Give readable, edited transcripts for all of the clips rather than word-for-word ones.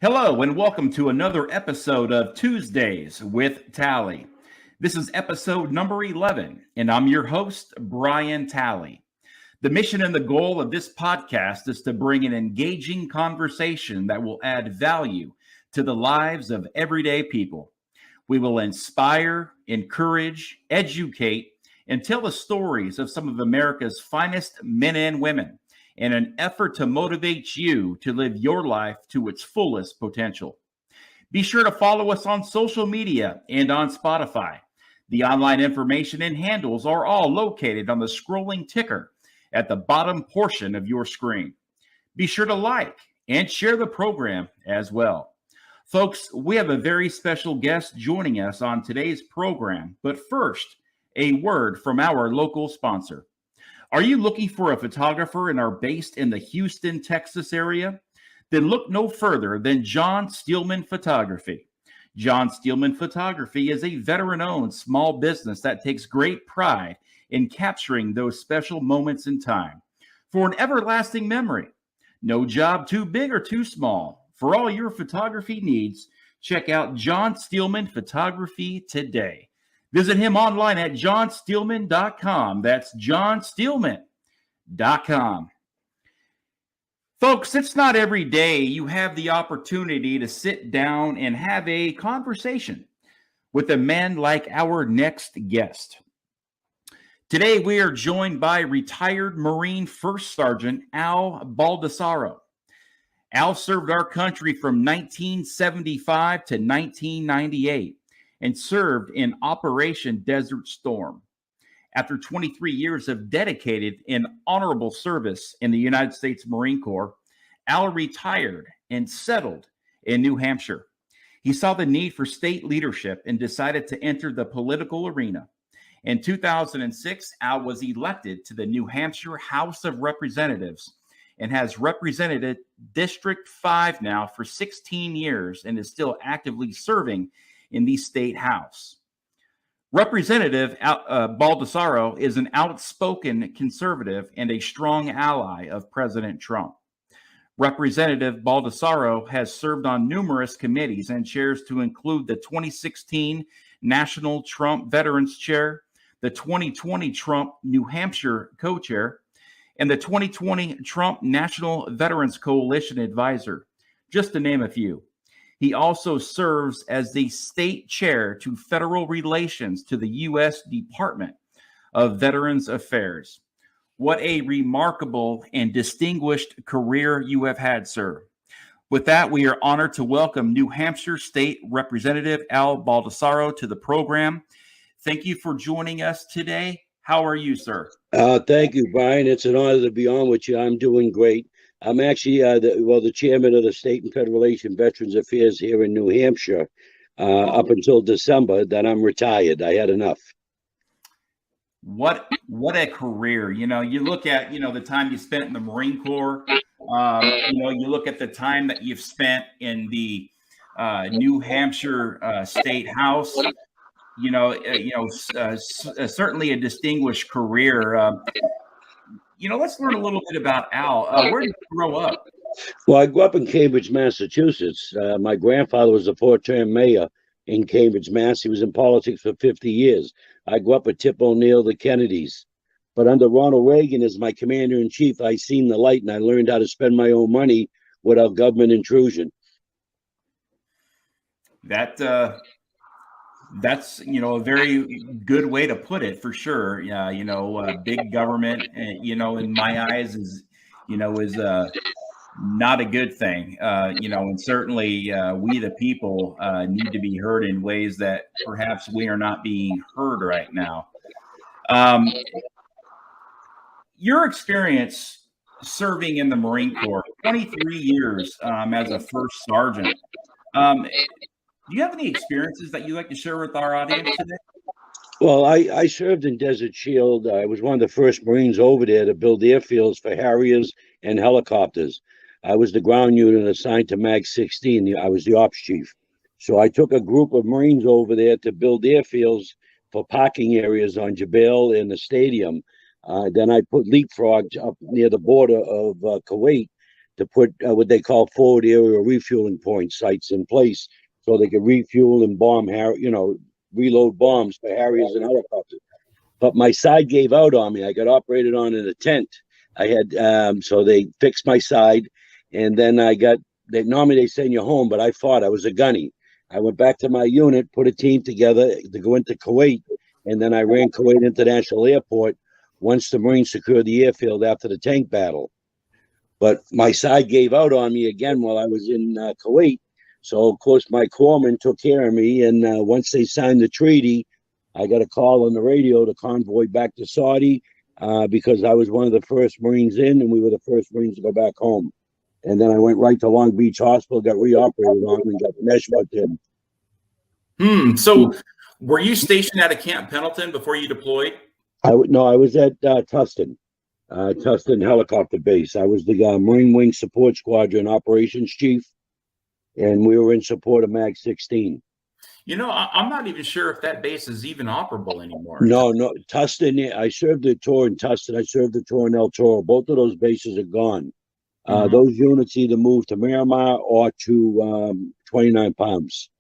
Hello, and welcome to another episode of Tuesdays with Tally. This is episode number 11, and I'm your host, Brian Tally. The mission and the goal of this podcast is to bring an engaging conversation that will add value to the lives of everyday people. We will inspire, encourage, educate, and tell the stories of some of America's finest men and women in an effort to motivate you to live your life to its fullest potential. Be sure to follow us on social media and on Spotify. The online information and handles are all located on the scrolling ticker at the bottom portion of your screen. Be sure to like and share the program as well. Folks, we have a very special guest joining us on today's program, but first, a word from our local sponsor. Are you looking for a photographer and are based in the Houston, Texas area? Then look no further than John Steelman Photography. John Steelman Photography is a veteran-owned small business that takes great pride in capturing those special moments in time for an everlasting memory. No job too big or too small. For all your photography needs, check out John Steelman Photography today. Visit him online at johnsteelman.com. That's johnsteelman.com. Folks, it's not every day you have the opportunity to sit down and have a conversation with a man like our next guest. Today, we are joined by retired Marine First Sergeant Al Baldasaro. Al served our country from 1975 to 1998. And served in Operation Desert Storm. After 23 years of dedicated and honorable service in the United States Marine Corps, Al retired and settled in New Hampshire. He saw the need for state leadership and decided to enter the political arena. In 2006, Al was elected to the New Hampshire House of Representatives and has represented District 5 now for 16 years and is still actively serving in the state house. Representative Baldasaro is an outspoken conservative and a strong ally of President Trump. Representative Baldasaro has served on numerous committees and chairs to include the 2016 National Trump Veterans Chair, the 2020 Trump New Hampshire Co-chair, and the 2020 Trump National Veterans Coalition Advisor, just to name a few. He also serves as the state chair to federal relations to the U.S. Department of Veterans Affairs. What a remarkable and distinguished career you have had, sir. With that, we are honored to welcome New Hampshire State Representative Al Baldasaro to the program. Thank you for joining us today. How are you, sir? Thank you, Brian. It's an honor to be on with you. I'm doing great. I'm actually the chairman of the State and Federal Veterans Affairs here in New Hampshire up until December. Then I'm retired. I had enough. What a career! You know, you look at the time you spent in the Marine Corps. You look at the time that you've spent in the New Hampshire State House. Certainly a distinguished career. Let's learn a little bit about Al. Where did you grow up? Well, I grew up in Cambridge, Massachusetts. My grandfather was a four-term mayor in Cambridge, Mass. He was in politics for 50 years. I grew up with Tip O'Neill, the Kennedys. But under Ronald Reagan as my commander-in-chief, I seen the light and I learned how to spend my own money without government intrusion. That's a very good way to put it, for sure. Big government, in my eyes is not a good thing. And certainly we the people need to be heard in ways that perhaps we are not being heard right now. Your experience serving in the Marine Corps, 23 years as a first sergeant. Do you have any experiences that you'd like to share with our audience today? Well, I served in Desert Shield. I was one of the first Marines over there to build airfields for Harriers and helicopters. I was the ground unit assigned to MAG 16. I was the ops chief. So I took a group of Marines over there to build airfields for parking areas on Jebel and the stadium. Then I put leapfrogs up near the border of Kuwait to put what they call forward area refueling point sites in place so they could refuel and reload bombs for Harriers and helicopters. But my side gave out on me. I got operated on in a tent. I had so they fixed my side, and then normally they send you home, but I fought. I was a gunny. I went back to my unit, put a team together to go into Kuwait, and then I ran Kuwait International Airport once the Marines secured the airfield after the tank battle. But my side gave out on me again while I was in Kuwait. So, of course, my corpsman took care of me, and once they signed the treaty, I got a call on the radio to convoy back to Saudi because I was one of the first Marines in, and we were the first Marines to go back home. And then I went right to Long Beach Hospital, got reoperated on, and got mesh put in. So were you stationed at a Camp Pendleton before you deployed? I was at Tustin Helicopter Base. I was the Marine Wing Support Squadron Operations Chief, and we were in support of MAG 16. I'm not even sure if that base is even operable anymore. No, Tustin. I served the tour in Tustin. I served the tour in El Toro. Both of those bases are gone. Those units either moved to Miramar or to 29 Palms.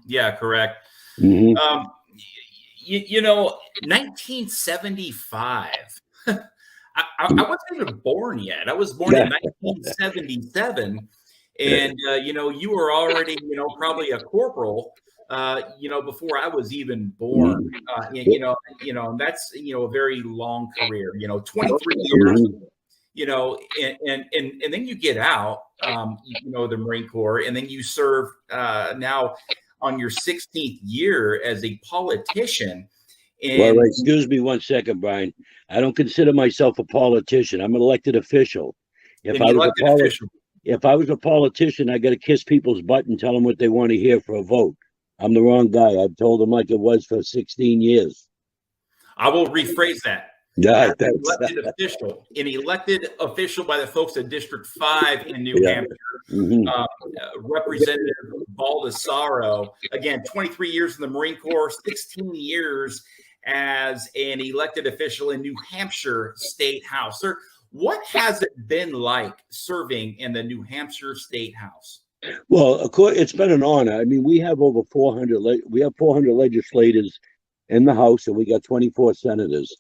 Yeah, correct. 1975. I wasn't even born yet. I was born in 1977. And, you were already, probably a corporal, before I was even born. And that's, a very long career, 23 years, and then you get out, the Marine Corps, and then you serve now on your 16th year as a politician. Well, excuse me one second, Brian. I don't consider myself a politician. I'm an elected official. If I was a politician, I got to kiss people's butt and tell them what they want to hear for a vote. I'm the wrong guy. I've told them like it was for 16 years. I will rephrase that. Yeah, an elected official by the folks at District 5 in New Hampshire, Representative Baldasaro, again, 23 years in the Marine Corps, 16 years as an elected official in New Hampshire State House. Sir, what has it been like serving in the New Hampshire State House? Well, of course, it's been an honor. I mean, we have over 400. We have 400 legislators in the House, and we got 24 senators.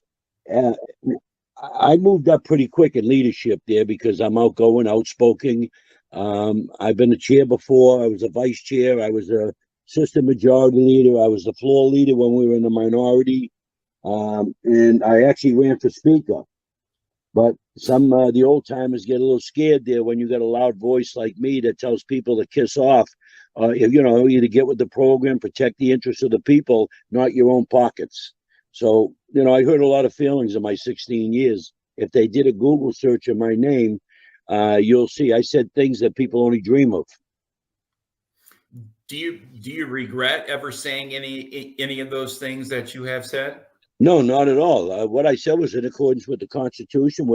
I moved up pretty quick in leadership there because I'm outgoing, outspoken. I've been a chair before. I was a vice chair. I was a assistant majority leader. I was the floor leader when we were in the minority. And I actually ran for speaker. But some the old timers get a little scared there when you got a loud voice like me that tells people to kiss off. Either get with the program, protect the interests of the people, not your own pockets. So, I heard a lot of feelings in my 16 years. If they did a Google search of my name, you'll see I said things that people only dream of. Do you regret ever saying any of those things that you have said? No, not at all. What I said was in accordance with the Constitution,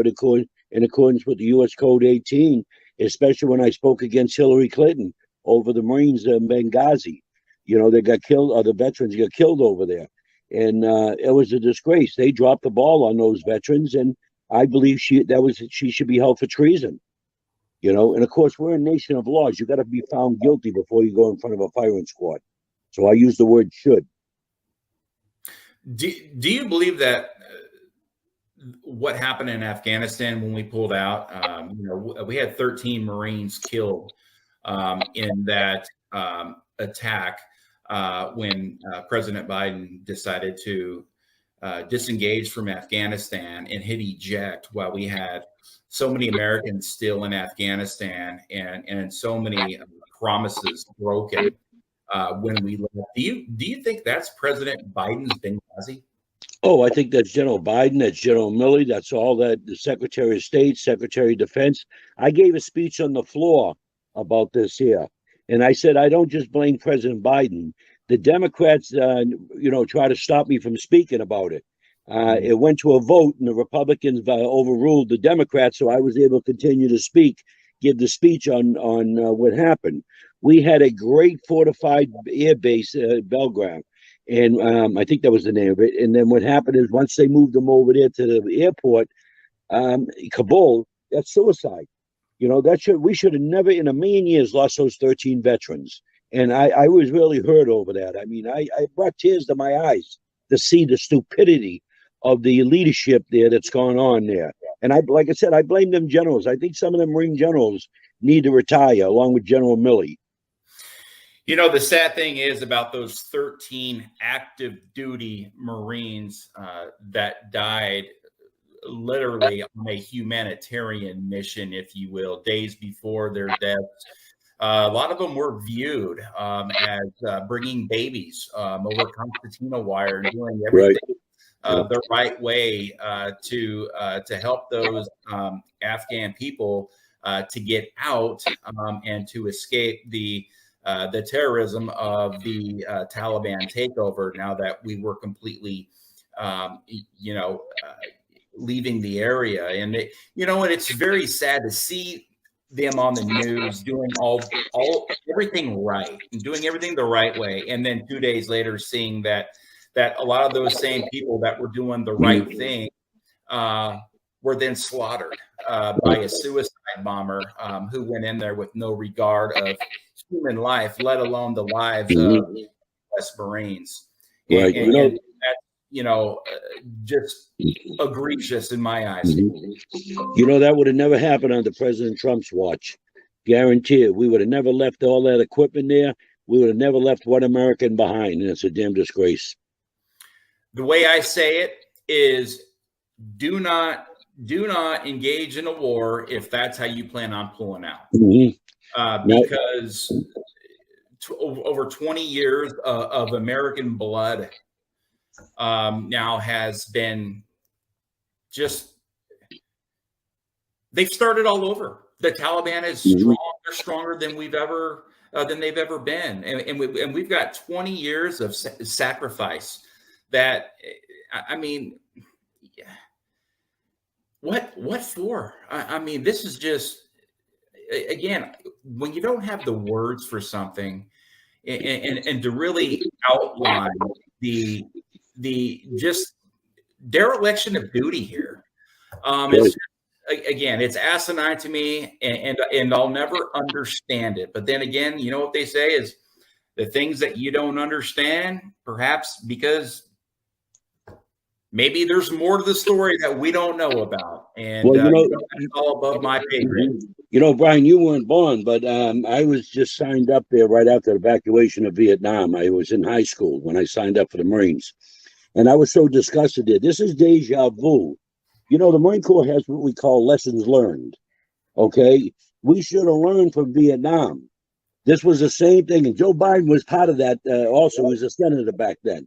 in accordance with the U.S. Code 18, especially when I spoke against Hillary Clinton over the Marines in Benghazi. They got killed, or the veterans got killed over there. And it was a disgrace. They dropped the ball on those veterans, and I believe she should be held for treason. And of course, we're a nation of laws. You got to be found guilty before you go in front of a firing squad. So I use the word should. Do you believe that what happened in Afghanistan when we pulled out, we had 13 Marines killed in that attack when President Biden decided to disengage from Afghanistan and hit eject while we had so many Americans still in Afghanistan and so many promises broken. When we left, do you think that's President Biden's Benghazi? Oh, I think that's General Biden, that's General Milley, that's all that, the Secretary of State, Secretary of Defense. I gave a speech on the floor about this here, and I said I don't just blame President Biden. The Democrats, try to stop me from speaking about it. It went to a vote, and the Republicans overruled the Democrats, so I was able to continue to give the speech on what happened. We had a great fortified air base, Belgrade, and I think that was the name of it. And then what happened is once they moved them over there to the airport, Kabul, that's suicide. You know, we should have never in a million years lost those 13 veterans. And I was really hurt over that. I mean, I brought tears to my eyes to see the stupidity of the leadership there that's gone on there. And like I said, I blame them generals. I think some of them Marine generals need to retire along with General Milley. You know, the sad thing is about those 13 active duty Marines that died literally on a humanitarian mission, if you will, days before their deaths. A lot of them were viewed as bringing babies over concertina wire and doing everything the right way to help those Afghan people to get out and to escape the terrorism of the Taliban takeover. Now that we were completely, leaving the area, and it's very sad to see them on the news doing everything right and doing everything the right way, and then 2 days later seeing that a lot of those same people that were doing the right thing were then slaughtered by a suicide bomber who went in there with no regard of human life, let alone the lives of U.S. Marines. Right. And just egregious in my eyes. You know, that would have never happened under President Trump's watch. Guarantee it. We would have never left all that equipment there. We would have never left one American behind, and it's a damn disgrace. The way I say it is, do not engage in a war if that's how you plan on pulling out. Because over 20 years of American blood now has been they've started all over. The Taliban is strong. They're stronger than they've ever been. And we've got 20 years of sacrifice that, I mean, what for? I mean, this is just, again, when you don't have the words for something and to really outline the just dereliction of duty here. It's asinine to me, and I'll never understand it. But then again, you know what they say is the things that you don't understand, perhaps because maybe there's more to the story that we don't know about. And it's all above my pay grade. You know, Brian, you weren't born, but I was just signed up there right after the evacuation of Vietnam. I was in high school when I signed up for the Marines. And I was so disgusted there. This is deja vu. You know, the Marine Corps has what we call lessons learned. Okay? We should have learned from Vietnam. This was the same thing. And Joe Biden was part of that also. He was a senator back then.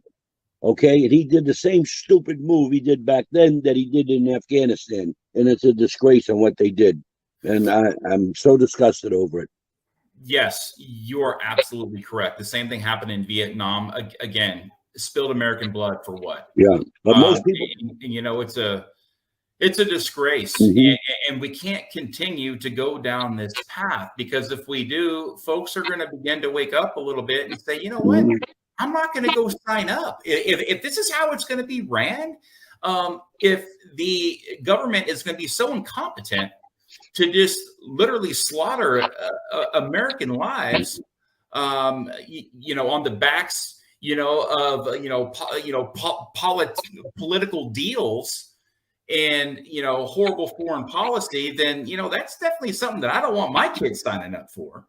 Okay? And he did the same stupid move he did back then that he did in Afghanistan. And it's a disgrace on what they did. And I'm so disgusted over it. Yes, you are absolutely correct. The same thing happened in Vietnam. Again, spilled American blood for what? Yeah, but most people, it's a disgrace, and we can't continue to go down this path, because if we do, folks are going to begin to wake up a little bit and say, you know what, I'm not going to go sign up. If this is how it's going to be ran, if the government is going to be so incompetent to just literally slaughter American lives, on the backs, political deals and, horrible foreign policy, then, that's definitely something that I don't want my kids signing up for.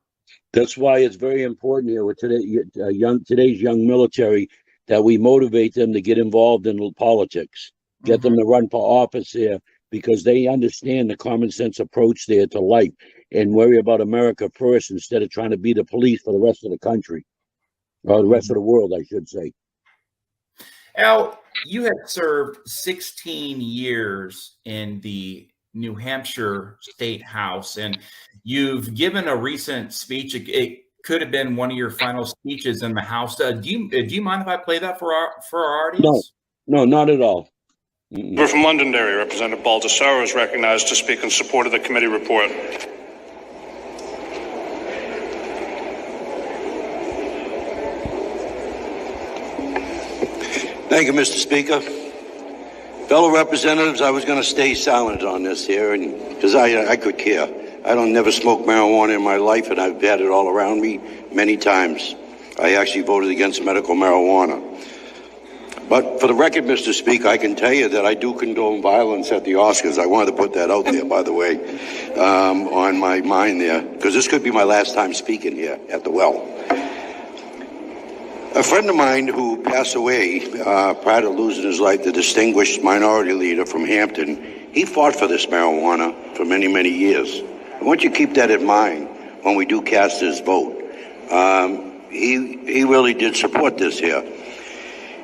That's why it's very important here with today's young military that we motivate them to get involved in politics, get them to run for office here, because they understand the common sense approach there to life and worry about America first instead of trying to be the police for the rest of the country. Or the rest of the world, I should say. Al, you have served 16 years in the New Hampshire State House, and you've given a recent speech. It could have been one of your final speeches in the House. Do you mind if I play that for our audience? No, not at all. We're from Londonderry. Representative Baldasaro is recognized to speak in support of the committee report. Thank you, Mr. Speaker. Fellow representatives, I was going to stay silent on this here, and because I could care. I don't never smoked marijuana in my life, and I've had it all around me many times. I actually voted against medical marijuana. But for the record, Mr. Speaker, I can tell you that I do condone violence at the Oscars. I wanted to put that out there, by the way, on my mind there, because this could be my last time speaking here at the Well. A friend of mine who passed away prior to losing his life, the distinguished minority leader from Hampton, he fought for this marijuana for many, many years. I want you to keep that in mind when we do cast this vote. He really did support this here.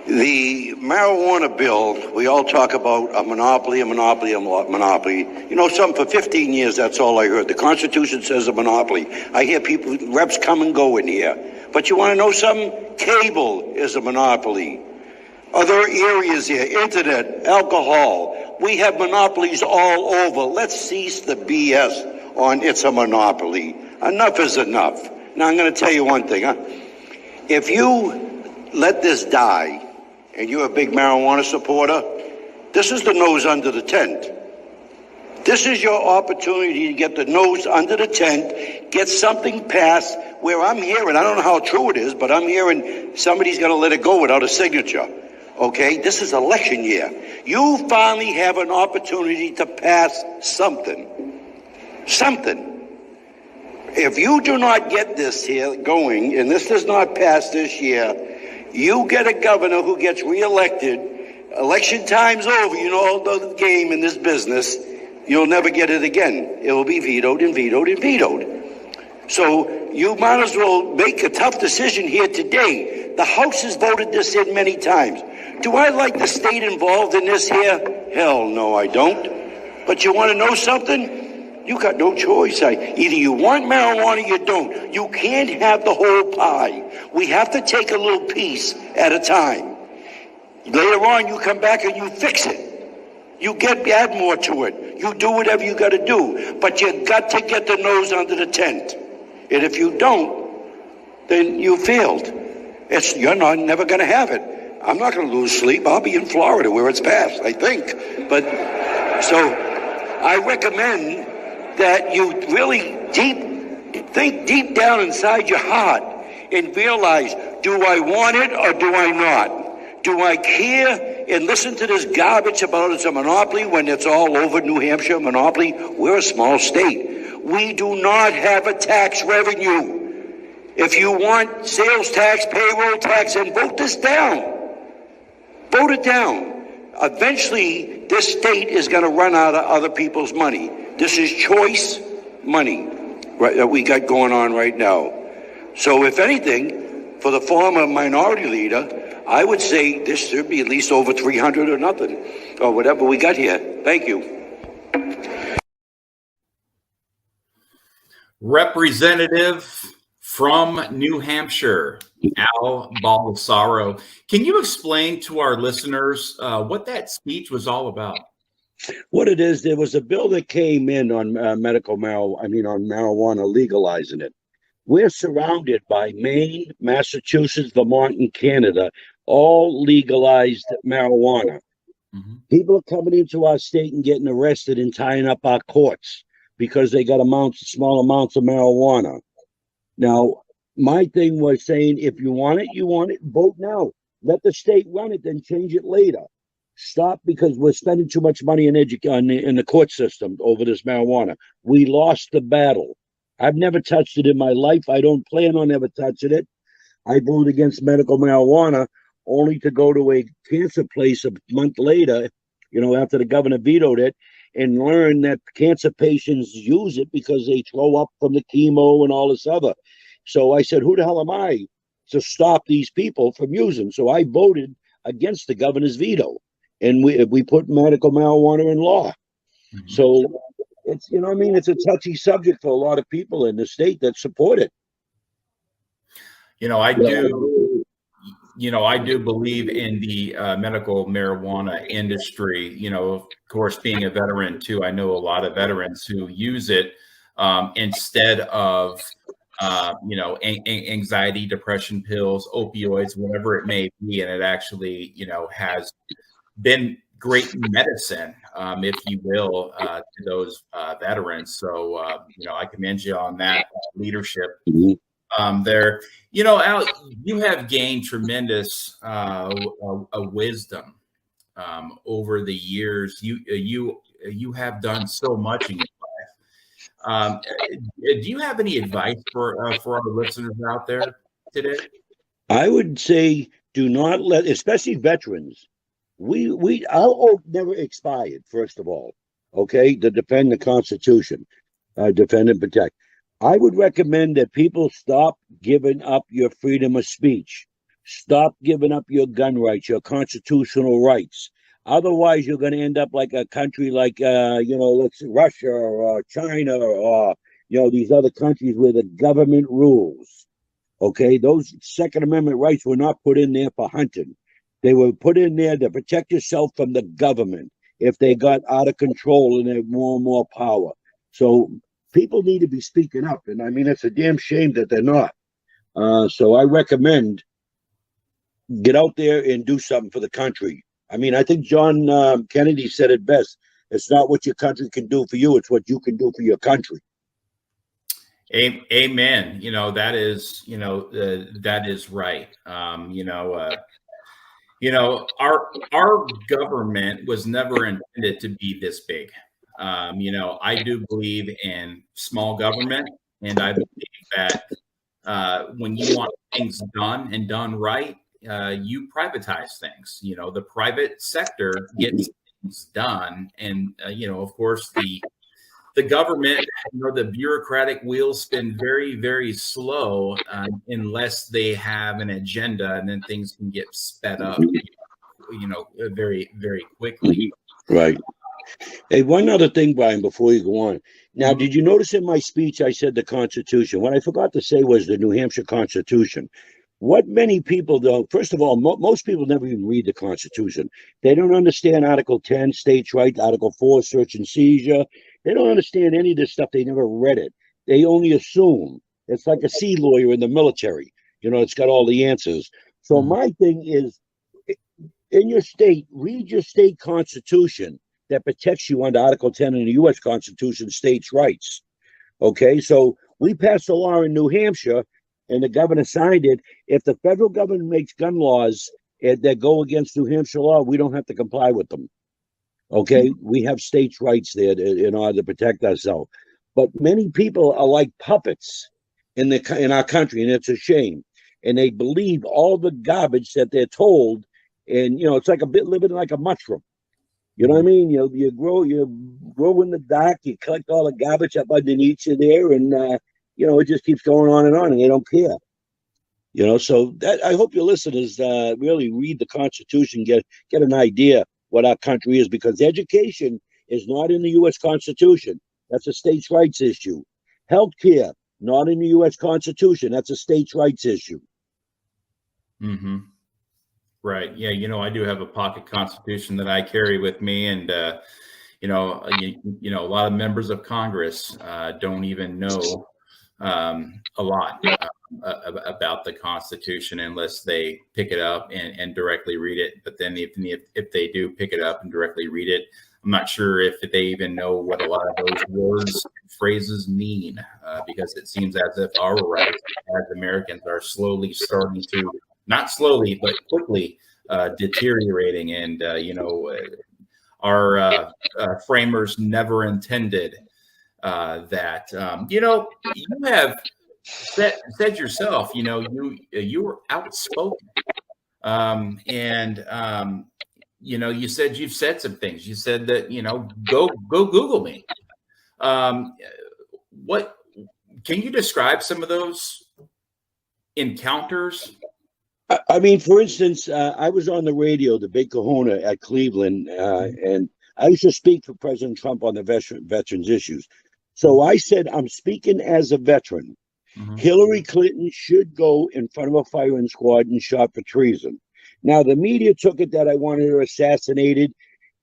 The marijuana bill, we all talk about a monopoly, a monopoly, a monopoly. You know, something for 15 years, that's all I heard. The Constitution says a monopoly. I hear people, reps come and go in here. But you want to know something? Cable is a monopoly. Other areas here, internet, alcohol. We have monopolies all over. Let's cease the BS on it's a monopoly. Enough is enough. Now, I'm going to tell you one thing. If you let this die, and you're a big marijuana supporter, this is the nose under the tent. This is your opportunity to get the nose under the tent, get something passed where I'm hearing, I don't know how true it is, but I'm hearing somebody's going to let it go without a signature. Okay, this is election year. You finally have an opportunity to pass something. Something. If you do not get this here going, and this does not pass this year, you get a governor who gets reelected, election time's over, you know the game in this business, you'll never get it again. It will be vetoed and vetoed and vetoed. So you might as well make a tough decision here today. The House has voted this in many times. Do I like the state involved in this here? Hell no, I don't. But you want to know something? You got no choice. Either you want marijuana or you don't. You can't have the whole pie. We have to take a little piece at a time. Later on, you come back and you fix it. You add more to it. You do whatever you got to do. But you got to get the nose under the tent. And if you don't, then you failed. You're never going to have it. I'm not going to lose sleep. I'll be in Florida where it's passed, I think. But so I recommend that you really think deep down inside your heart and realize, do I want it or do I not? Do I care and listen to this garbage about it's a monopoly when it's all over New Hampshire, monopoly? We're a small state. We do not have a tax revenue. If you want sales tax, payroll tax, and vote this down. Vote it down. Eventually, this state is going to run out of other people's money. This is choice money that we got going on right now. So if anything, for the former minority leader, I would say this should be at least over 300 or nothing, or whatever we got here. Thank you. Representative from New Hampshire, Al Baldasaro. Can you explain to our listeners what that speech was all about? What it is, there was a bill that came in on medical marijuana, on marijuana, legalizing it. We're surrounded by Maine, Massachusetts, Vermont, and Canada, all legalized marijuana. Mm-hmm. People are coming into our state and getting arrested and tying up our courts because they got small amounts of marijuana. Now, my thing was saying, if you want it, vote now. Let the state run it, then change it later. Stop, because we're spending too much money in the court system over this marijuana. We lost the battle. I've never touched it in my life. I don't plan on ever touching it. I voted against medical marijuana only to go to a cancer place a month later, after the governor vetoed it, and learn that cancer patients use it because they throw up from the chemo and all this other. So I said, who the hell am I to stop these people from using? So I voted against the governor's veto. And we put medical marijuana in law. Mm-hmm. So it's, it's a touchy subject for a lot of people in the state that support it. I do believe in the medical marijuana industry. Of course, being a veteran too, I know a lot of veterans who use it instead of anxiety, depression pills, opioids, whatever it may be. And it actually, has been great medicine, if you will, to those veterans. So, I commend you on that leadership there. Al, you have gained tremendous wisdom over the years. You have done so much in your life. Do you have any advice for our listeners out there today? I would say do not let, especially veterans. Our oath never expired. First of all, okay, to defend the Constitution, defend and protect. I would recommend that people stop giving up your freedom of speech. Stop giving up your gun rights, your constitutional rights. Otherwise, you're going to end up like a country like, let's say Russia or China or, these other countries where the government rules. Okay, those Second Amendment rights were not put in there for hunting. They were put in there to protect yourself from the government if they got out of control and had more and more power. So people need to be speaking up. And I mean, it's a damn shame that they're not. So I recommend get out there and do something for the country. I mean, I think John Kennedy said it best. It's not what your country can do for you. It's what you can do for your country. Amen. That is right. Our government was never intended to be this big. I do believe in small government, and I believe that when you want things done and done right, you privatize things. The private sector gets things done, and of course the government, the bureaucratic wheels spin very, very slow unless they have an agenda, and then things can get sped up, very, very quickly. Right. Hey, one other thing, Brian, before you go on. Now, did you notice in my speech I said the Constitution? What I forgot to say was the New Hampshire Constitution. What many people don't, first of all, most people never even read the Constitution. They don't understand Article 10, states' rights, Article 4, search and seizure. They don't understand any of this stuff. They never read it. They only assume. It's like a sea lawyer in the military. It's got all the answers. So my thing is, in your state, read your state constitution that protects you under Article 10 in the U.S. Constitution, states' rights. Okay, so we passed a law in New Hampshire, and the governor signed it. If the federal government makes gun laws that go against New Hampshire law, we don't have to comply with them. Okay, we have states' rights there in order to protect ourselves. But many people are like puppets in our country, and it's a shame. And they believe all the garbage that they're told, and it's like a bit living like a mushroom. You know what I mean? You grow in the dark. You collect all the garbage up underneath you there, and it just keeps going on, and they don't care. So that I hope your listeners really read the Constitution, get an idea what our country is, because education is not in the U.S. Constitution. That's a states' rights issue. Healthcare, not in the U.S. Constitution. That's a states' rights issue. Mm-hmm. Right. Yeah. I do have a pocket constitution that I carry with me, and a lot of members of Congress don't even know a lot about the Constitution unless they pick it up and directly read it. But then if they do pick it up and directly read it, I'm not sure if they even know what a lot of those words and phrases mean, because it seems as if our rights as Americans are slowly starting to, not slowly, but quickly deteriorating. And, our framers never intended that. You have said yourself, you were outspoken. You said you've said some things. You said that, go Google me. What can you describe some of those encounters? I mean, for instance, I was on the radio, the Big Kahuna at Cleveland, and I used to speak for President Trump on the veterans issues. So I said, I'm speaking as a veteran. Mm-hmm. Hillary Clinton should go in front of a firing squad and shot for treason. Now, the media took it that I wanted her assassinated.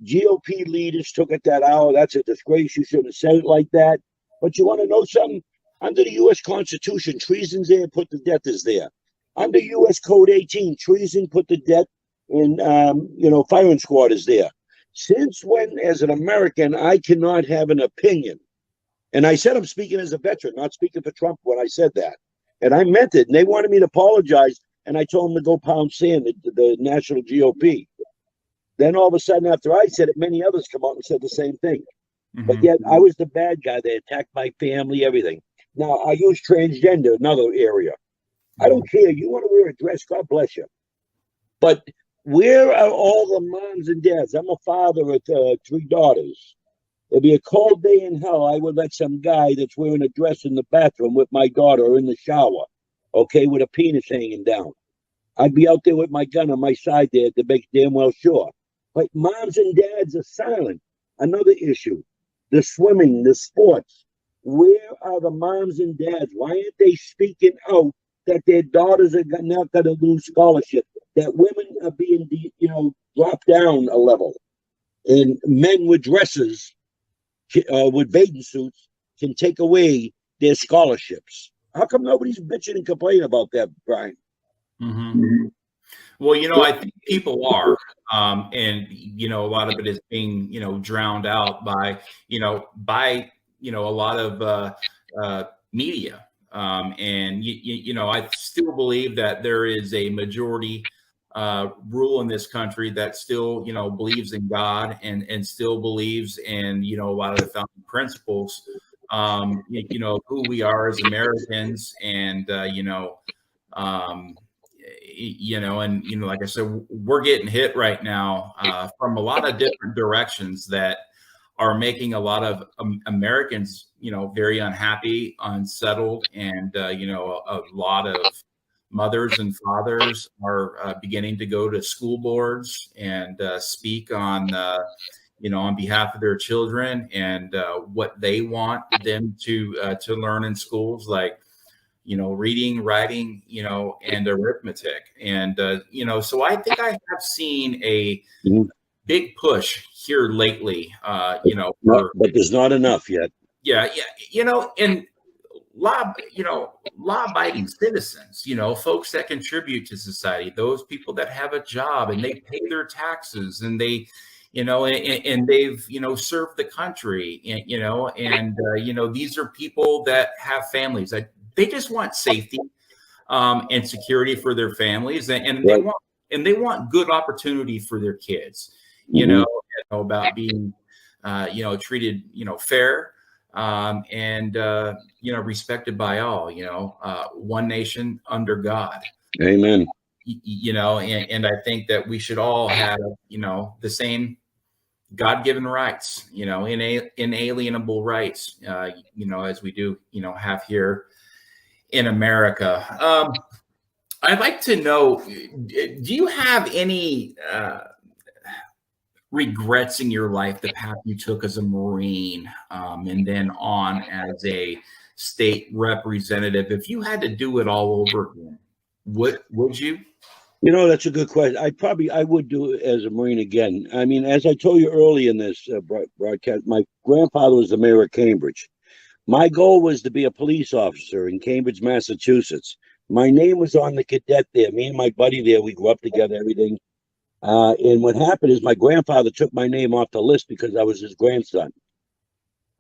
GOP leaders took it that, that's a disgrace. You shouldn't have said it like that. But you want to know something? Under the U.S. Constitution, treason's there, put to death is there. Under U.S. Code 18, treason put to death, and firing squad is there. Since when, as an American, I cannot have an opinion? And I said I'm speaking as a veteran, not speaking for Trump when I said that. And I meant it. And they wanted me to apologize. And I told them to go pound sand, the national GOP. Then all of a sudden, after I said it, many others come out and said the same thing. Mhm. But yet I was the bad guy. They attacked my family, everything. Now, I use transgender, another area. I don't care. You want to wear a dress, God bless you. But where are all the moms and dads? I'm a father of 3 daughters. It'd be a cold day in hell. I would let some guy that's wearing a dress in the bathroom with my daughter or in the shower, okay, with a penis hanging down. I'd be out there with my gun on my side there to make damn well sure. But moms and dads are silent. Another issue, the swimming, the sports. Where are the moms and dads? Why aren't they speaking out that their daughters are not going to lose scholarship? That women are being, dropped down a level, and men with dresses, with bathing suits, can take away their scholarships. How come nobody's bitching and complaining about that, Brian? Mm-hmm. Well, I think people are, and a lot of it is being, drowned out by a lot of media, and I still believe that there is a majority rule in this country that still, believes in God and still believes in, a lot of the founding principles, who we are as Americans, and like I said, we're getting hit right now from a lot of different directions that are making a lot of Americans, very unhappy, unsettled, and a lot of mothers and fathers are beginning to go to school boards and speak on, on behalf of their children and what they want them to learn in schools, like reading, writing, and arithmetic. And, so I think I have seen a big push here lately, but there's not enough yet. Yeah. And law-abiding citizens, folks that contribute to society, those people that have a job and they pay their taxes and they, and they've, served the country, and these are people that have families that they just want safety and security for their families, and Right. they want good opportunity for their kids, about being, treated, fair, and respected by all, one nation under God. Amen. And I think that we should all have, the same God-given rights, inalienable rights, as we do, have here in America. I'd like to know, do you have any regrets in your life, the path you took as a Marine, and then on as a state representative? If you had to do it all over again, would you? That's a good question. I would do it as a Marine again. I mean, as I told you early in this broadcast, my grandfather was the mayor of Cambridge. My goal was to be a police officer in Cambridge, Massachusetts. My name was on the cadet there. Me and my buddy there, we grew up together, everything. And what happened is my grandfather took my name off the list because I was his grandson.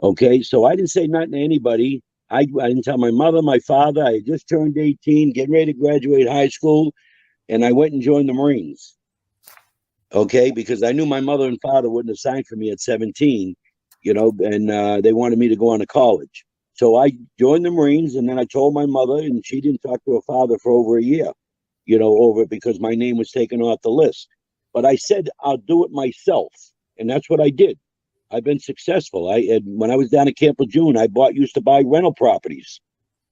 Okay, so I didn't say nothing to anybody. I didn't tell my mother, my father. I had just turned 18, getting ready to graduate high school, and I went and joined the Marines. Okay, because I knew my mother and father wouldn't have signed for me at 17, and they wanted me to go on to college. So I joined the Marines, and then I told my mother, and she didn't talk to her father for over a year, because my name was taken off the list. But I said, I'll do it myself. And that's what I did. I've been successful. When I was down at Camp Lejeune, I used to buy rental properties.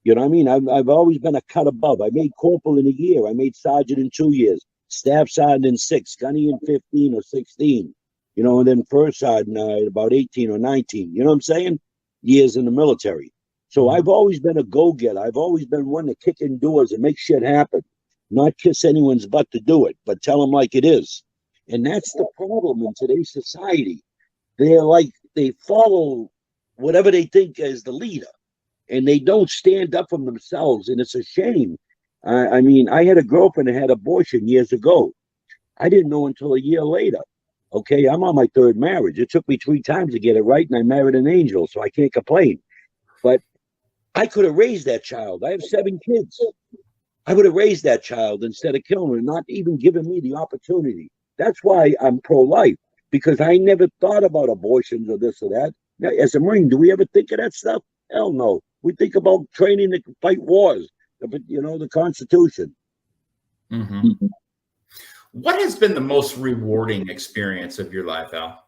You know what I mean? I've always been a cut above. I made corporal in a year. I made sergeant in 2 years, staff sergeant in 6, gunny in 15 or 16, and then first sergeant at about 18 or 19. You know what I'm saying? Years in the military. So I've always been a go-getter. I've always been one to kick in doors and make shit happen. Not kiss anyone's butt to do it, but tell them like it is. And that's the problem in today's society. They follow whatever they think is the leader, and they don't stand up for themselves. And it's a shame. I mean, I had a girlfriend that had abortion years ago. I didn't know until a year later. Okay, I'm on my third marriage. It took me 3 times to get it right, and I married an angel, so I can't complain. But I could have raised that child. I have 7 kids. I would have raised that child instead of killing her, and not even giving me the opportunity. That's why I'm pro-life, because I never thought about abortions or this or that. Now, as a Marine, do we ever think of that stuff? Hell no. We think about training to fight wars, the Constitution. Mm-hmm. What has been the most rewarding experience of your life, Al?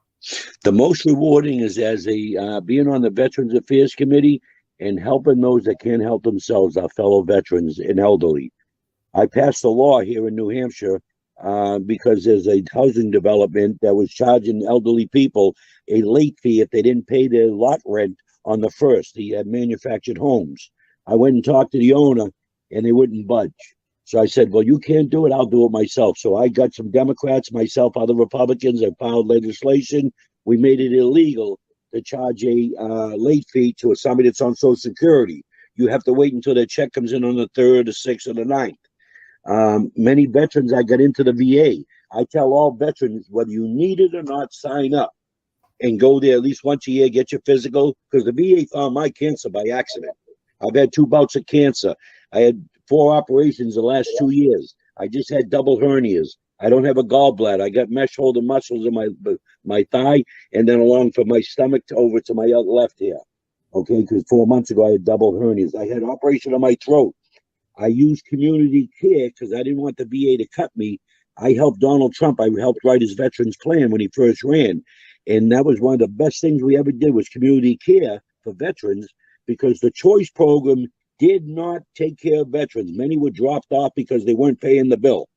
The most rewarding is as being on the Veterans Affairs Committee and helping those that can't help themselves, our fellow veterans and elderly. I passed a law here in New Hampshire because there's a housing development that was charging elderly people a late fee if they didn't pay their lot rent on the first. He had manufactured homes. I went and talked to the owner, and they wouldn't budge. So I said, well, you can't do it. I'll do it myself. So I got some Democrats, myself, other Republicans. I filed legislation. We made it illegal to charge a late fee to somebody that's on Social Security. You have to wait until their check comes in on the 3rd, the 6th, or the 9th. Many veterans, I got into the VA. I tell all veterans, whether you need it or not, sign up and go there at least once a year, get your physical, because the VA found my cancer by accident. I've had 2 bouts of cancer. I had 4 operations the last 2 years. I just had double hernias. I don't have a gallbladder. I got mesh holding muscles in my thigh, and then along from my stomach over to my left ear. Okay, because 4 months ago I had double hernias. I had an operation on my throat. I used community care because I didn't want the VA to cut me. I helped Donald Trump. I helped write his veterans plan when he first ran. And that was one of the best things we ever did was community care for veterans, because the choice program did not take care of veterans. Many were dropped off because they weren't paying the bill.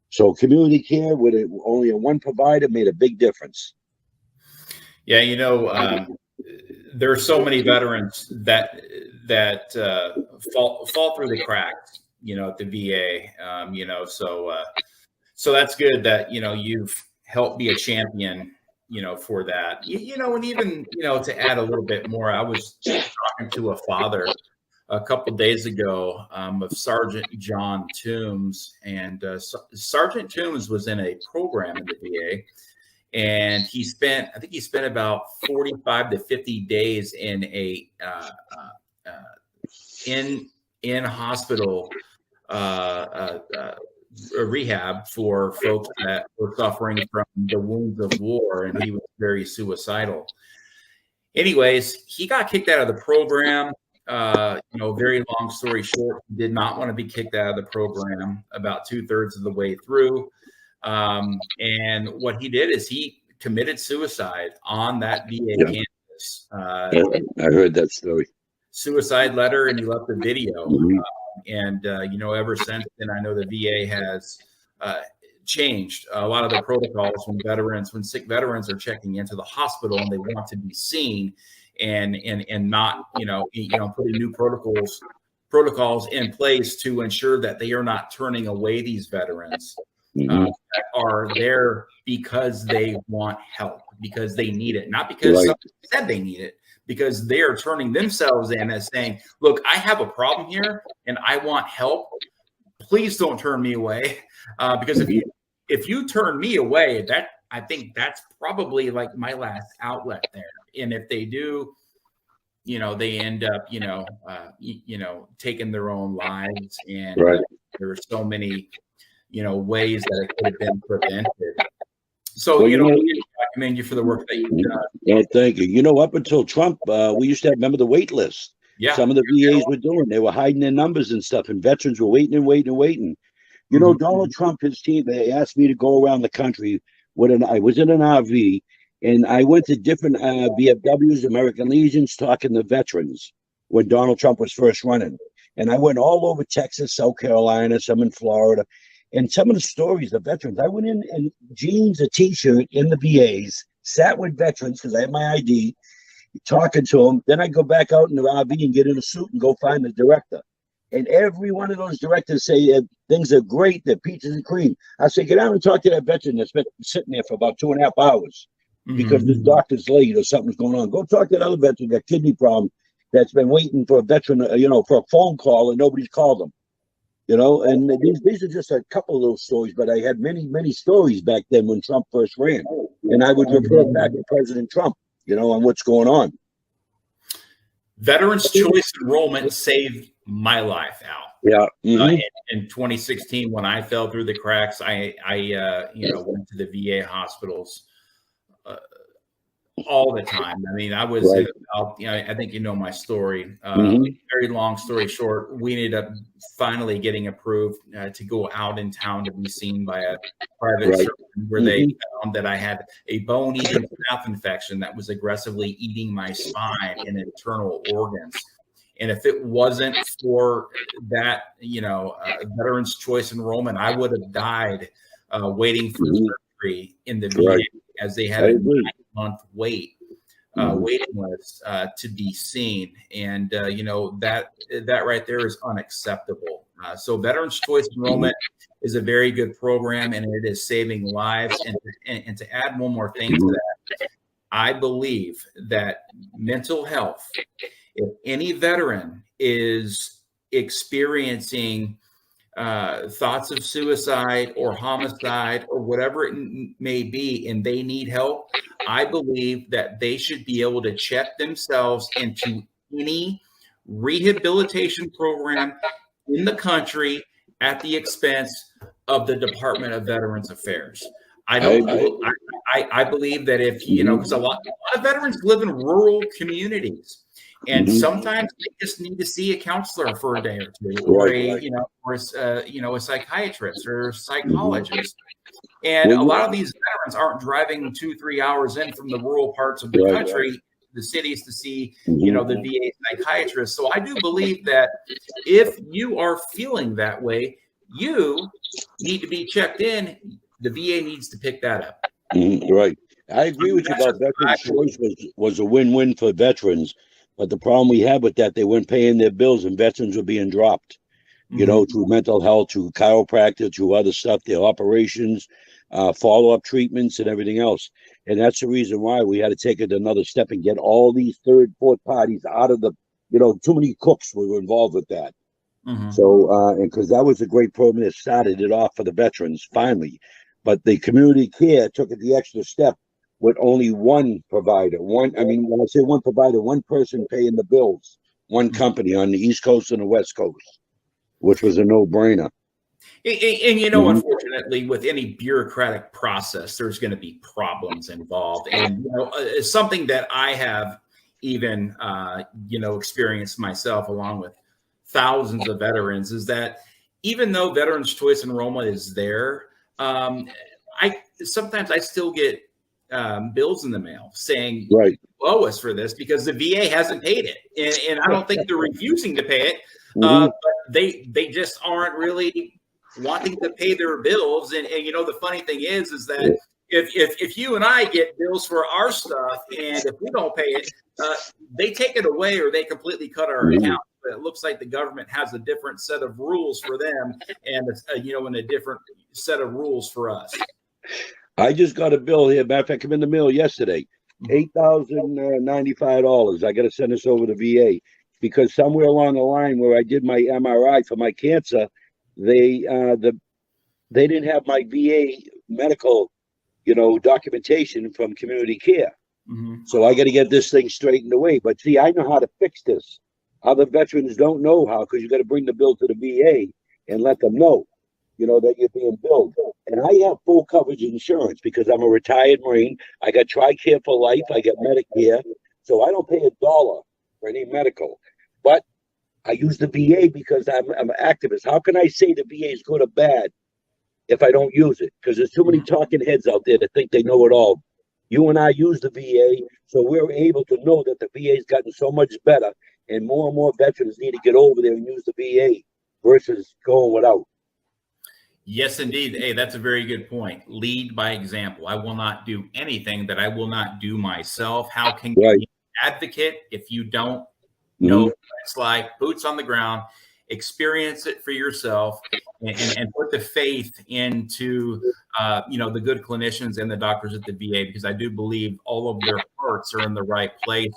So community care with only one provider made a big difference. Yeah, there are so many veterans that fall through the cracks, at the VA. So that's good that you've helped be a champion, for that. And even to add a little bit more, I was talking to a father a couple of days ago of Sergeant John Toombs, and Sergeant Toombs was in a program in the VA, and he spent about 45 to 50 days in a in hospital rehab for folks that were suffering from the wounds of war, and he was very suicidal. Anyways, he got kicked out of the program. Very long story short, he did not want to be kicked out of the program about 2/3 of the way through. And what he did is he committed suicide on that VA campus. I heard that story. Suicide letter, and he left a video. Mm-hmm. Ever since then, I know the VA has changed a lot of the protocols when sick veterans are checking into the hospital and they want to be seen, and not putting new protocols in place to ensure that they are not turning away these veterans that are there because they want help, because they need it, not because somebody said they need it, because they are turning themselves in as saying, look, I have a problem here and I want help. Please don't turn me away. Because if you turn me away, I think that's probably like my last outlet there. And if they do, they end up, taking their own lives. And there are so many, ways that it could have been prevented. So, I commend you for the work that you've done. Yeah, thank you. Up until Trump, we used to remember the wait list. Yeah. Some of the VAs were doing. They were hiding their numbers and stuff, and veterans were waiting and waiting and waiting. Donald Trump, his team, they asked me to go around the country. I was in an RV, and I went to different VFWs, American Legions, talking to veterans when Donald Trump was first running. And I went all over Texas, South Carolina, some in Florida. And some of the stories of veterans, I went in jeans, a T-shirt in the VAs, sat with veterans because I had my ID, talking to them. Then I go back out in the RV and get in a suit and go find the director. And every one of those directors say things are great, they're peaches and cream. I say, get out and talk to that veteran that's been sitting there for about 2.5 hours because this doctor's late or something's going on. Go talk to that other veteran, got kidney problem, that's been waiting for a veteran, for a phone call and nobody's called them. You know, and these are just a couple of those stories, but I had many stories back then when Trump first ran, and I would report back to President Trump, you know, on what's going on. Veterans choice enrollment saved my life, Al. Yeah. In 2016, when I fell through the cracks, I went to the VA hospitals all the time. I mean, I was, Right. I think you know my story. Very long story short, we ended up finally getting approved to go out in town to be seen by a private surgeon, where they found that I had a bone-eating staph infection that was aggressively eating my spine and internal organs. And if it wasn't for that, veterans choice enrollment, I would have died waiting for surgery in the VA, as they had a 9-month waiting list to be seen. And, that right there is unacceptable. So veterans choice enrollment is a very good program, and it is saving lives. And to add one more thing to that, I believe that mental health, if any veteran is experiencing thoughts of suicide or homicide or whatever it may be, and they need help, I believe that they should be able to check themselves into any rehabilitation program in the country at the expense of the Department of Veterans Affairs. I believe that if, because a lot of veterans live in rural communities, and sometimes they just need to see a counselor for a day or two, or a psychiatrist or a psychologist. And a lot of these veterans aren't driving 2-3 hours in from the rural parts of the country, the cities, to see, the VA psychiatrist. So I do believe that if you are feeling that way, you need to be checked in. The VA needs to pick that up. Right. I agree with you about veterans choice was a win-win for veterans. But the problem we had with that, they weren't paying their bills, and veterans were being dropped, through mental health, through chiropractic, through other stuff, their operations, follow-up treatments, and everything else. And that's the reason why we had to take it another step and get all these third, fourth parties out of the, too many cooks were involved with that. So, and because that was a great program that started it off for the veterans, finally. But the community care took it the extra step with only one provider. When I say one provider, one person paying the bills, one company on the East Coast and the West Coast, which was a no-brainer. And unfortunately, with any bureaucratic process, there's going to be problems involved. And it's something that I have even experienced myself, along with thousands of veterans, is that even though veterans choice enrollment is there, sometimes I still get bills in the mail saying owe us for this because the VA hasn't paid it, and I don't think they're refusing to pay it, but they just aren't really wanting to pay their bills. And the funny thing is that if you and I get bills for our stuff, and if we don't pay it, they take it away, or they completely cut our account. But it looks like the government has a different set of rules for them, and and a different set of rules for us. I just got a bill here. Matter of fact, came in the mail yesterday. $8,095. I got to send this over to VA because somewhere along the line where I did my MRI for my cancer, they didn't have my VA medical, documentation from community care. So I got to get this thing straightened away. But see, I know how to fix this. Other veterans don't know how, because you got to bring the bill to the VA and let them know, that you're being billed. And I have full coverage insurance because I'm a retired Marine. I got TRICARE for life. I got Medicare. So I don't pay $1 for any medical. But I use the VA because I'm an activist. How can I say the VA is good or bad if I don't use it? Because there's too many talking heads out there that think they know it all. You and I use the VA, so we're able to know that the VA's gotten so much better, and more veterans need to get over there and use the VA versus going without. Yes, indeed. Hey, that's a very good point. Lead by example. I will not do anything that I will not do myself. How can you be an advocate if you don't know what it's like? Boots on the ground, experience it for yourself, and put the faith into the good clinicians and the doctors at the VA, because I do believe all of their hearts are in the right place.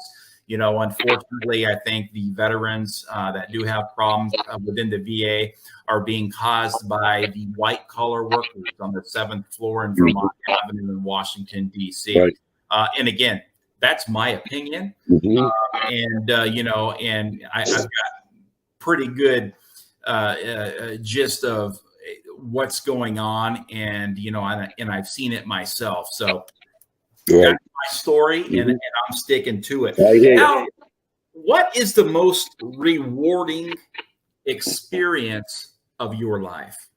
Unfortunately, I think the veterans that do have problems within the VA are being caused by the white collar workers on the 7th floor in Vermont Avenue in Washington, D.C. Right. And again, that's my opinion. Mhm. And I've got pretty good gist of what's going on, and I've seen it myself. So Right. that's my story, and I'm sticking to it. I hear you. Now, what is the most rewarding experience of your life?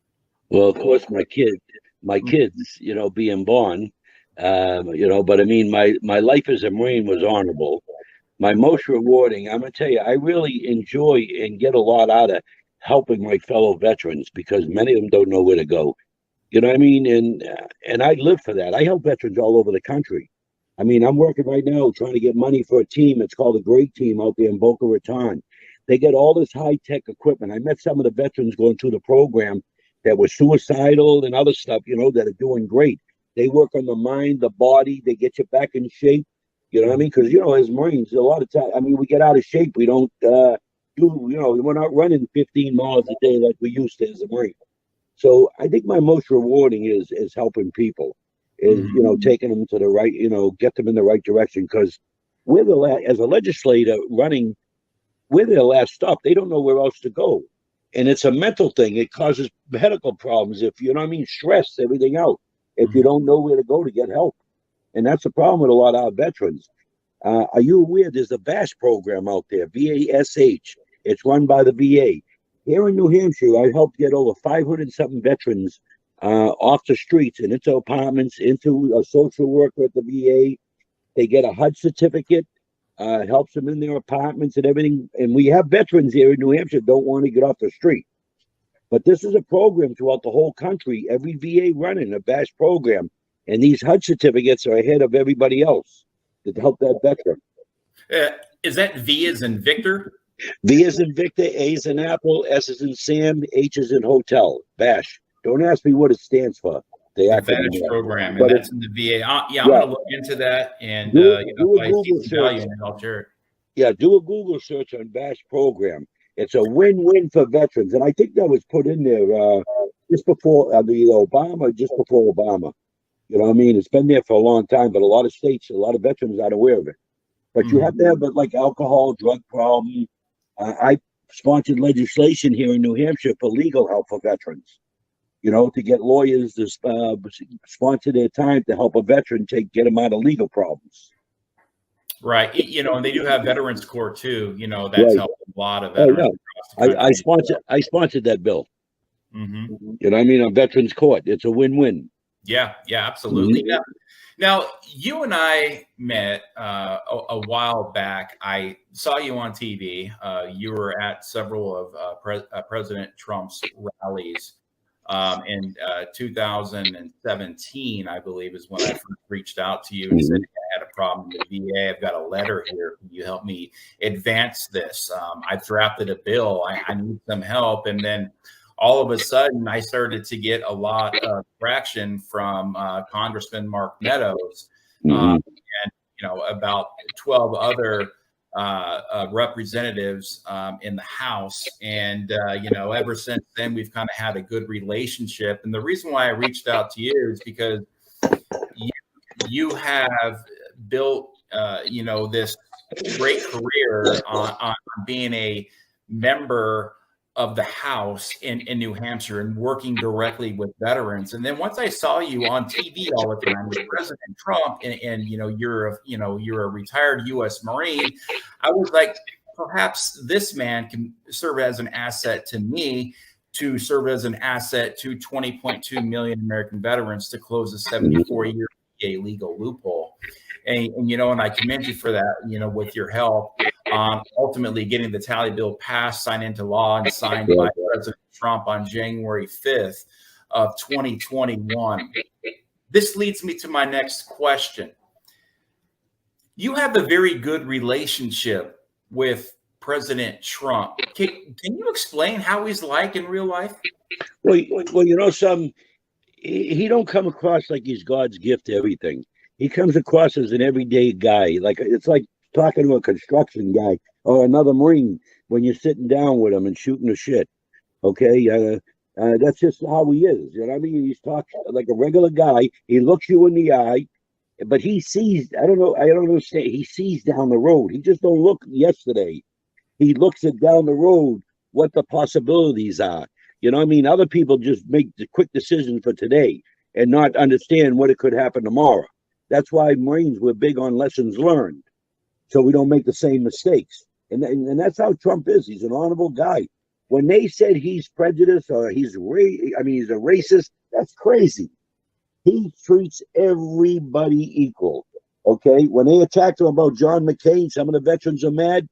Well, of course, my kids, being born, but I mean, my life as a Marine was honorable. My most rewarding, I'm gonna tell you, I really enjoy and get a lot out of helping my fellow veterans, because many of them don't know where to go. You know what I mean? And I live for that. I help veterans all over the country. I mean, I'm working right now trying to get money for a team. It's called a Great Team out there in Boca Raton. They get all this high-tech equipment. I met some of the veterans going through the program that were suicidal and other stuff, that are doing great. They work on the mind, the body. They get you back in shape. You know what I mean? Because, as Marines, a lot of time, we get out of shape. We don't we're not running 15 miles a day like we used to as a Marine. So I think my most rewarding is helping people, is taking them to the right, get them in the right direction, because as a legislator running, we're their last stop. They don't know where else to go, and it's a mental thing. It causes medical problems if stress, everything else. If you don't know where to go to get help, and that's the problem with a lot of our veterans. Are you aware there's a VASH program out there, VASH? It's run by the VA. Here in New Hampshire, I helped get over 500-something veterans off the streets and into apartments, into a social worker at the VA. They get a HUD certificate, helps them in their apartments and everything. And we have veterans here in New Hampshire don't want to get off the street. But this is a program throughout the whole country, every VA running a VASH program. And these HUD certificates are ahead of everybody else to help that veteran. Is that V as in Victor? V as in Victor, A as in Apple, S as in Sam, H as in Hotel. VASH. Don't ask me what it stands for. The VASH program, and that's in the VA. I'm going to look into that, and do a Google value, search. I'll share it. Yeah, do a Google search on VASH program. It's a win-win for veterans, and I think that was put in there just before either Obama, just before Obama. You know what I mean? It's been there for a long time, but a lot of states, a lot of veterans aren't aware of it. But you have to have like alcohol, drug problem. I sponsored legislation here in New Hampshire for legal help for veterans. To get lawyers to sponsor their time to help a veteran get them out of legal problems. Right. And they do have Veterans Court too. That's helped a lot of veterans. I sponsored that bill. Mm-hmm. You know what I mean? On Veterans Court. It's a win-win. Yeah, absolutely. Mm-hmm. Now, you and I met a while back. I saw you on TV. You were at several of President Trump's rallies in 2017, I believe, is when I first reached out to you and said, I had a problem with the VA. I've got a letter here. Can you help me advance this? I've drafted a bill. I need some help. And then all of a sudden, I started to get a lot of traction from Congressman Mark Meadows and about 12 other representatives in the House. And ever since then, we've kind of had a good relationship. And the reason why I reached out to you is because you have built this great career on being a member of the House in New Hampshire and working directly with veterans. And then once I saw you on TV all the time with President Trump, and you're a retired U.S. Marine, I was like, perhaps this man can serve as an asset to me, to serve as an asset to 20.2 million American veterans to close a 74-year VA legal loophole. And I commend you for that, with your help on ultimately getting the tally bill passed, signed into law, and signed by President Trump on January 5th of 2021. This leads me to my next question. You have a very good relationship with President Trump. Can you explain how he's like in real life? Well, he don't come across like he's God's gift to everything. He comes across as an everyday guy. It's like talking to a construction guy or another Marine when you're sitting down with him and shooting the shit. Okay, that's just how he is. You know what I mean? He's talking like a regular guy. He looks you in the eye, but he sees. I don't know. I don't understand. He sees down the road. He just don't look yesterday. He looks at down the road what the possibilities are. You know what I mean? Other people just make the quick decisions for today and not understand what it could happen tomorrow. That's why Marines were big on lessons learned, so we don't make the same mistakes. And that's how Trump is. He's an honorable guy. When they said he's prejudiced or he's a racist, that's crazy. He treats everybody equal. Okay? When they attacked him about John McCain, some of the veterans are mad.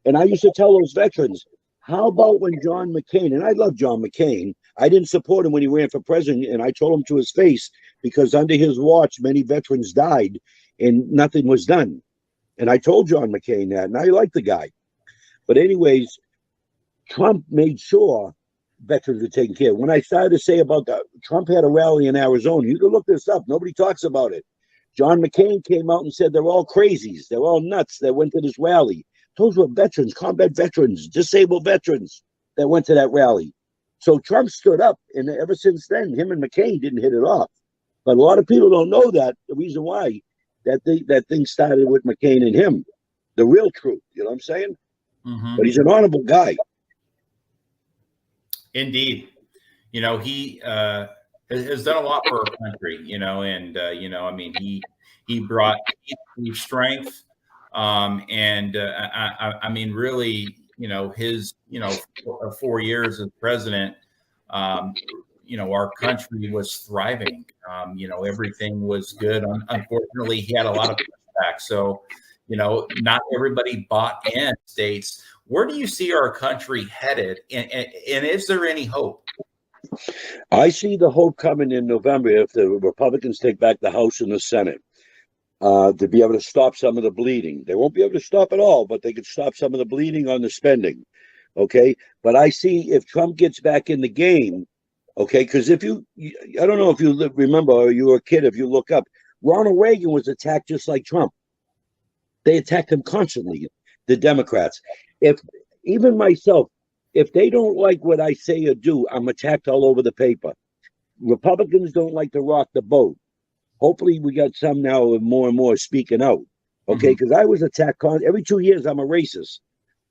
And I used to tell those veterans, how about when John McCain, and I love John McCain, I didn't support him when he ran for president, and I told him to his face, because under his watch, many veterans died and nothing was done. And I told John McCain that, and I like the guy. But anyways, Trump made sure veterans were taken care of. When I started to say about that, Trump had a rally in Arizona. You can look this up. Nobody talks about it. John McCain came out and said they're all crazies. They're all nuts that went to this rally. Those were veterans, combat veterans, disabled veterans that went to that rally. So Trump stood up, and ever since then, him and McCain didn't hit it off. But a lot of people don't know that, the reason why that thing started with McCain and him. The real truth, you know what I'm saying? Mm-hmm. But he's an honorable guy. Indeed. You know, he has done a lot for our country, you know, and, you know, I mean, he brought strength. I mean, really, you know, his, 4 years as president, you know, our country was thriving. You know, everything was good. Unfortunately, he had a lot of pushback. So, you know, not everybody bought in. States. Where do you see our country headed? And is there any hope? I see the hope coming in November if the Republicans take back the House and the Senate. To be able to stop some of the bleeding. They won't be able to stop it all, but they could stop some of the bleeding on the spending. Okay. But I see if Trump gets back in the game, okay, because I don't know if you remember or you were a kid, if you look up, Ronald Reagan was attacked just like Trump. They attacked him constantly, the Democrats. Even myself, if they don't like what I say or do, I'm attacked all over the paper. Republicans don't like to rock the boat. Hopefully we got some now more and more speaking out. Okay, because I was attacked every 2 years. I'm a racist,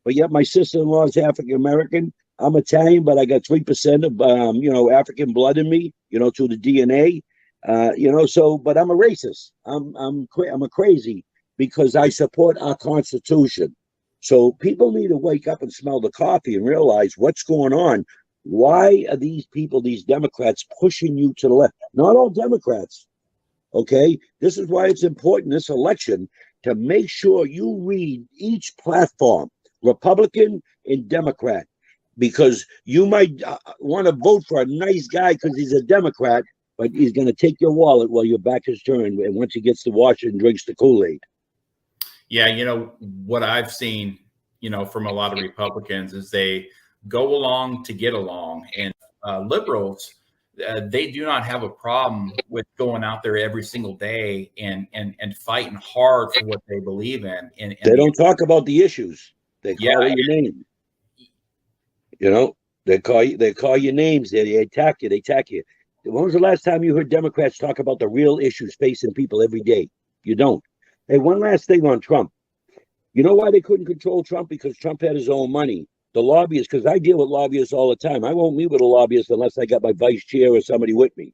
but yet my sister-in-law is African American. I'm Italian, but I got 3% of African blood in me. Through the DNA. So but I'm a racist. I'm a crazy because I support our Constitution. So people need to wake up and smell the coffee and realize what's going on. Why are these people, these Democrats, pushing you to the left? Not all Democrats. Okay, this is why it's important this election to make sure you read each platform, Republican and Democrat, because you might want to vote for a nice guy because he's a Democrat, but he's going to take your wallet while your back is turned, and once he gets to Washington, drinks the Kool-Aid. Yeah, what I've seen, from a lot of Republicans is they go along to get along, and liberals. They do not have a problem with going out there every single day and fighting hard for what they believe in. And they don't talk about the issues. They call your name. They call you names. They attack you. When was the last time you heard Democrats talk about the real issues facing people every day? You don't. Hey, one last thing on Trump. You know why they couldn't control Trump? Because Trump had his own money. The lobbyists, because I deal with lobbyists all the time. I won't meet with a lobbyist unless I got my vice chair or somebody with me.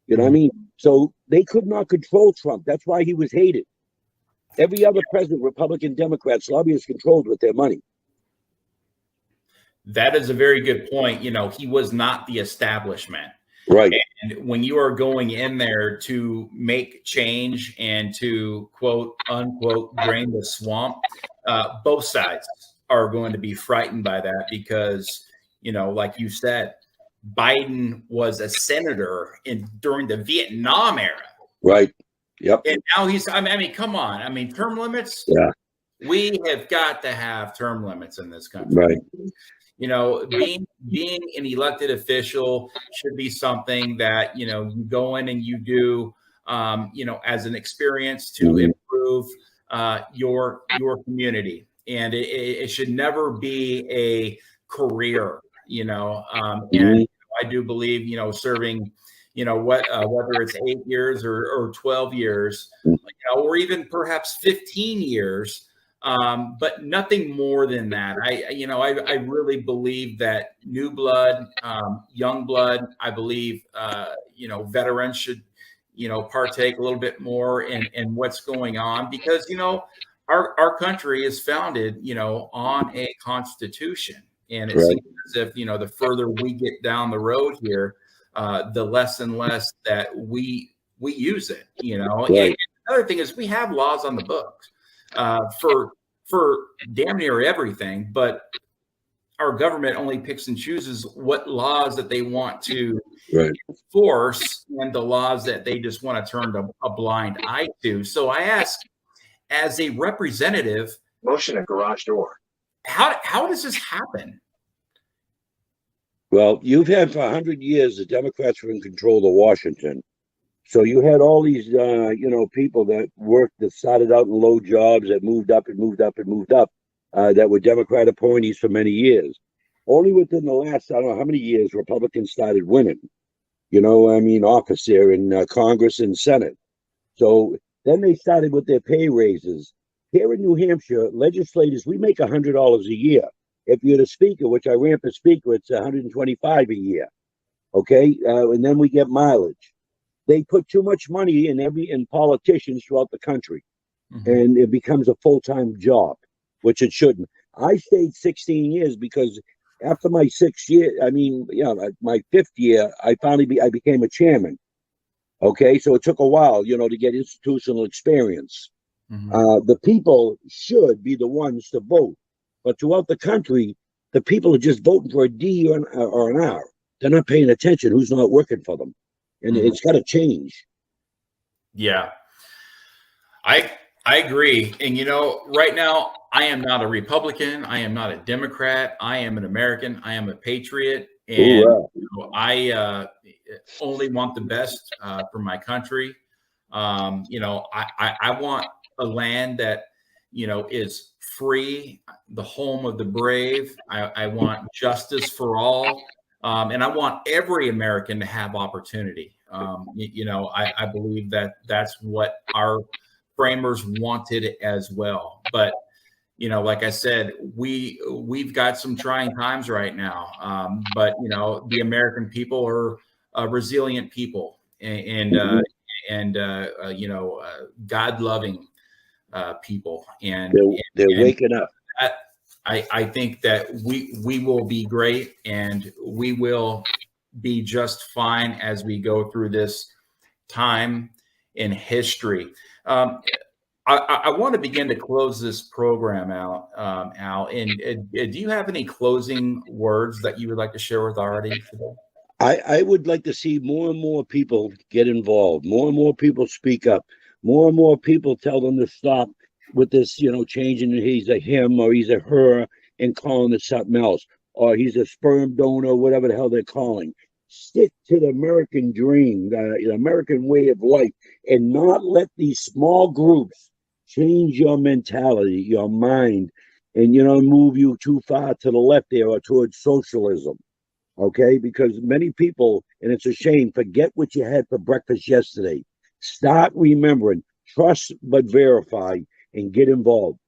You know what I mean? So they could not control Trump. That's why he was hated. Every other president, Republican, Democrats, lobbyists controlled with their money. That is a very good point. He was not the establishment. Right. And when you are going in there to make change and to quote unquote drain the swamp, both sides are going to be frightened by that because, like you said, Biden was a senator during the Vietnam era. Right. Yep. And now come on. Term limits. Yeah. We have got to have term limits in this country. Right. Being an elected official should be something that, you go in and you do, as an experience to improve your community, and it should never be a career, and I do believe, serving, whether it's 8 years or 12 years, or even perhaps 15 years, but nothing more than that. I really believe that new blood, young blood, I believe, veterans should, partake a little bit more in what's going on, because, our country is founded, on a constitution. And it seems as if, the further we get down the road here, the less and less that we use it, And another thing is, we have laws on the books for damn near everything, but our government only picks and chooses what laws that they want to enforce, and the laws that they just want to turn a blind eye to. So I ask, as a representative, motion at garage door, how does this happen? Well, you've had for 100 years, the Democrats were in control of Washington. So you had all these, people that worked, that started out in low jobs, that moved up and moved up and moved up, that were Democrat appointees for many years. Only within the last, I don't know how many years, Republicans started winning, office there in Congress and Senate. So then they started with their pay raises. Here in New Hampshire, legislators, we make $100 a year. If you're the speaker, which I ran for speaker, it's $125 a year. Okay, and then we get mileage. They put too much money in politicians throughout the country, and it becomes a full-time job, which it shouldn't. I stayed 16 years because after my 6th year, my 5th year, I became a chairman. Okay, so it took a while, to get institutional experience. The people should be the ones to vote, but throughout the country, the people are just voting for a D or an R. They're not paying attention who's not working for them, and it's got to change. Yeah, I agree. And right now, I am not a Republican. I am not a Democrat. I am an American. I am a patriot, and I only want the best for my country. I want a land that is free, the home of the brave. I want justice for all, and I want every American to have opportunity. I believe that that's what our framers wanted as well. But like I said, we've got some trying times right now. But the American people are resilient people, and God-loving people, and they're waking up. I think that we will be great, and we will be just fine as we go through this time in history. I want to begin to close this program out, Al. And do you have any closing words that you would like to share with our audience today? I would like to see more and more people get involved, more and more people speak up, more and more people tell them to stop with this, changing he's a him or he's a her and calling it something else, or he's a sperm donor, whatever the hell they're calling. Stick to the American dream, the American way of life, and not let these small groups change your mentality, your mind, and, move you too far to the left there or towards socialism. Okay, because many people, and it's a shame, forget what you had for breakfast yesterday. Start remembering, trust but verify, and get involved.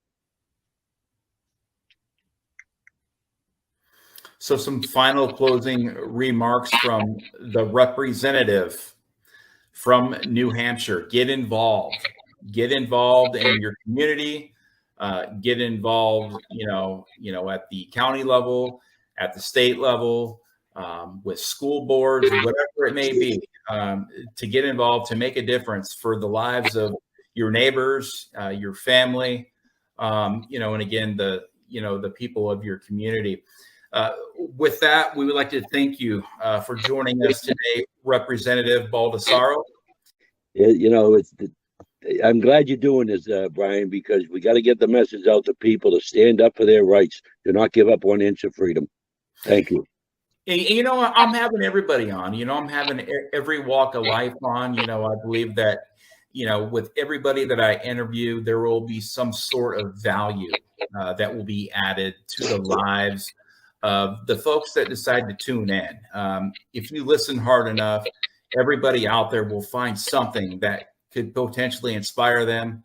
So some final closing remarks from the representative from New Hampshire. Get involved in your community, get involved, at the county level, at the state level, with school boards, whatever it may be, to get involved, to make a difference for the lives of your neighbors, your family, and again, the people of your community. With that, we would like to thank you for joining us today, Representative Baldasaro. I'm glad you're doing this, Brian, because we got to get the message out to people to stand up for their rights, to not give up 1 inch of freedom. Thank you. And, I'm having everybody on, I'm having every walk of life on. I believe that, with everybody that I interview, there will be some sort of value that will be added to the lives of the folks that decide to tune in. If you listen hard enough, everybody out there will find something that could potentially inspire them,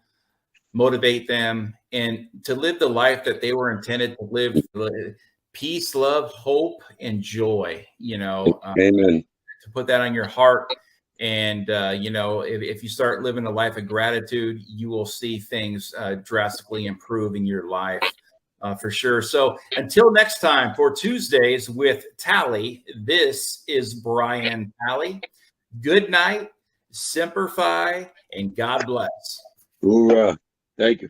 motivate them, and to live the life that they were intended to live. Peace, love, hope, and joy, Amen. to put that on your heart. And, if you start living a life of gratitude, you will see things drastically improve in your life for sure. So until next time for Tuesdays with Tally, this is Brian Tally. Good night, Semper Fi, and God bless. Hoorah. Thank you.